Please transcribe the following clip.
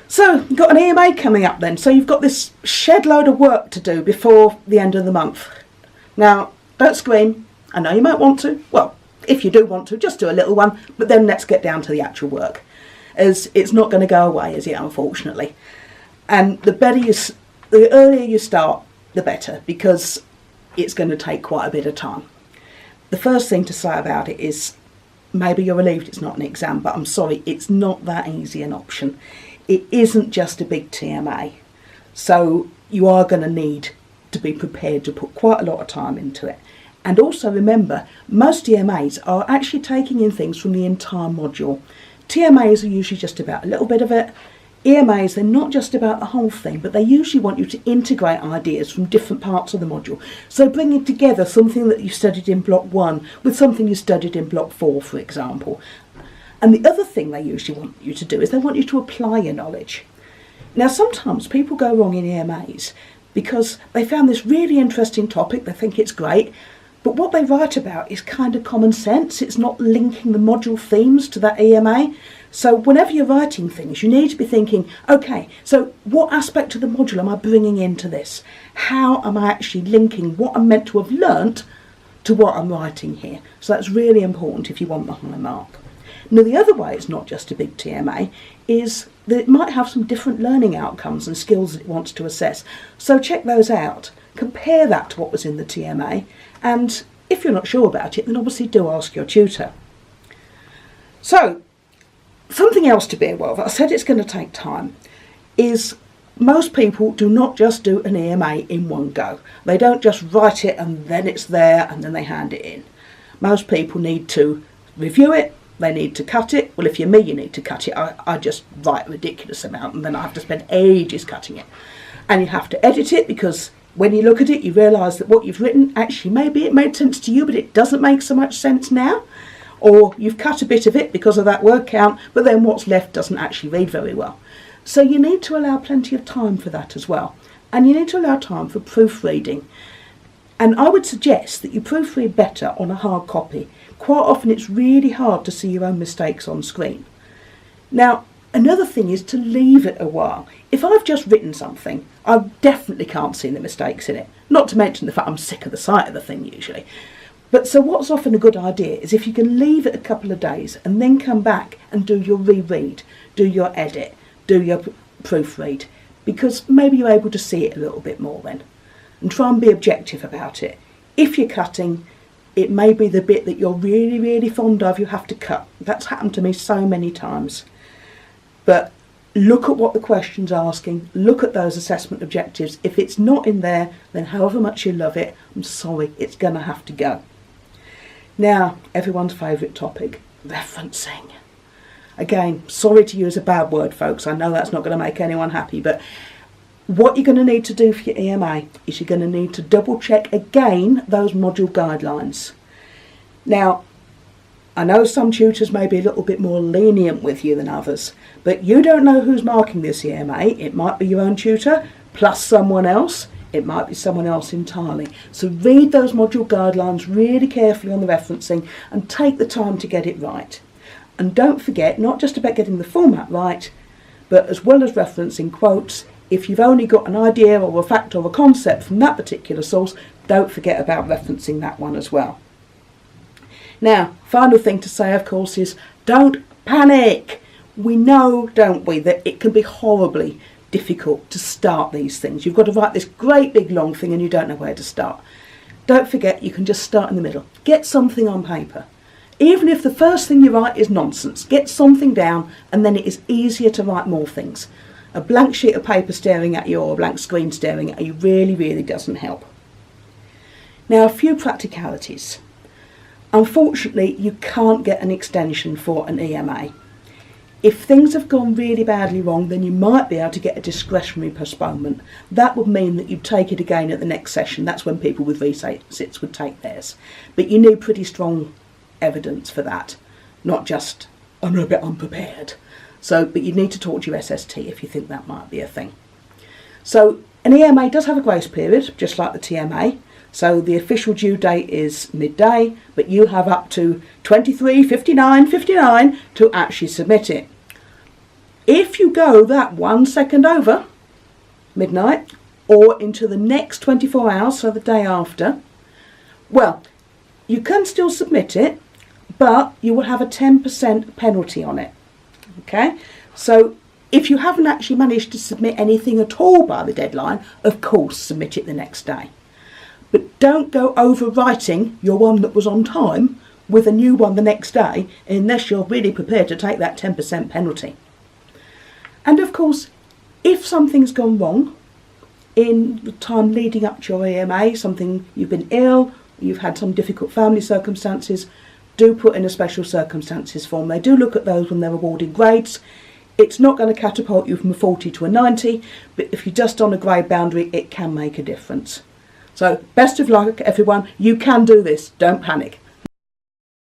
So you've got an EMA coming up then, so you've got this shed load of work to do before the end of the month. Now, don't scream. I know you might want to. Well, if you do want to, just do a little one, but then let's get down to the actual work, as it's not going to go away, is it, unfortunately. And the earlier you start, the better, because it's going to take quite a bit of time. The first thing to say about it is, maybe you're relieved it's not an exam, but I'm sorry, it's not that easy an option. It isn't just a big TMA, so you are going to need to be prepared to put quite a lot of time into it. And also remember, most EMAs are actually taking in things from the entire module. TMAs are usually just about a little bit of it. EMAs, they're not just about the whole thing, but they usually want you to integrate ideas from different parts of the module. So bringing together something that you studied in block 1 with something you studied in block 4, for example. And the other thing they usually want you to do is they want you to apply your knowledge. Now, sometimes people go wrong in EMAs because they found this really interesting topic, they think it's great, but what they write about is kind of common sense. It's not linking the module themes to that EMA. So whenever you're writing things, you need to be thinking, okay, so what aspect of the module am I bringing into this? How am I actually linking what I'm meant to have learnt to what I'm writing here? So that's really important if you want the high mark. Now, the other way it's not just a big TMA is that it might have some different learning outcomes and skills that it wants to assess. So check those out. Compare that to what was in the TMA, and if you're not sure about it, then obviously do ask your tutor. So, something else to be aware of, I said it's going to take time, is most people do not just do an EMA in one go. They don't just write it and then it's there and then they hand it in. Most people need to review it, they need to cut it. Well, if you're me, you need to cut it. I just write a ridiculous amount and then I have to spend ages cutting it. And you have to edit it, because when you look at it, you realise that what you've written, actually maybe it made sense to you, but it doesn't make so much sense now. Or you've cut a bit of it because of that word count, but then what's left doesn't actually read very well. So you need to allow plenty of time for that as well. And you need to allow time for proofreading. And I would suggest that you proofread better on a hard copy. Quite often it's really hard to see your own mistakes on screen. Now, another thing is to leave it a while. If I've just written something, I definitely can't see the mistakes in it. Not to mention the fact I'm sick of the sight of the thing usually. But so what's often a good idea is if you can leave it a couple of days and then come back and do your reread, do your edit, do your proofread, because maybe you're able to see it a little bit more then. And try and be objective about it. If you're cutting, it may be the bit that you're really, really fond of you have to cut. That's happened to me so many times. But look at what the question's asking, look at those assessment objectives. If it's not in there, then however much you love it, I'm sorry, it's going to have to go. Now, everyone's favourite topic, referencing. Again, sorry to use a bad word, folks. I know that's not going to make anyone happy, but what you're going to need to do for your EMA is you're going to need to double check again those module guidelines. Now, I know some tutors may be a little bit more lenient with you than others, but you don't know who's marking this EMA. It might be your own tutor plus someone else. It might be someone else entirely. So read those module guidelines really carefully on the referencing and take the time to get it right. And don't forget, not just about getting the format right, but as well as referencing quotes, if you've only got an idea or a fact or a concept from that particular source, don't forget about referencing that one as well. Now, final thing to say, of course, is don't panic. We know, don't we, that it can be horribly difficult to start these things. You've got to write this great big long thing and you don't know where to start. Don't forget, you can just start in the middle. Get something on paper. Even if the first thing you write is nonsense, get something down and then it is easier to write more things. A blank sheet of paper staring at you or a blank screen staring at you really, really doesn't help. Now, a few practicalities. Unfortunately, you can't get an extension for an EMA. If things have gone really badly wrong, then you might be able to get a discretionary postponement. That would mean that you'd take it again at the next session. That's when people with resits would take theirs. But you need pretty strong evidence for that, not just, I'm a bit unprepared. But you need to talk to your SST if you think that might be a thing. So an EMA does have a grace period, just like the TMA. So the official due date is midday, but you have up to 23:59:59 to actually submit it. If you go that 1 second over midnight or into the next 24 hours, so the day after, well, you can still submit it, but you will have a 10% penalty on it. Okay, so if you haven't actually managed to submit anything at all by the deadline, of course submit it the next day. But don't go overwriting your one that was on time with a new one the next day unless you're really prepared to take that 10% penalty. And of course, if something's gone wrong in the time leading up to your EMA, something, you've been ill, you've had some difficult family circumstances, do put in a special circumstances form. They do look at those when they're awarding grades. It's not going to catapult you from a 40 to a 90, but if you're just on a grade boundary, it can make a difference. So best of luck, everyone. You can do this. Don't panic.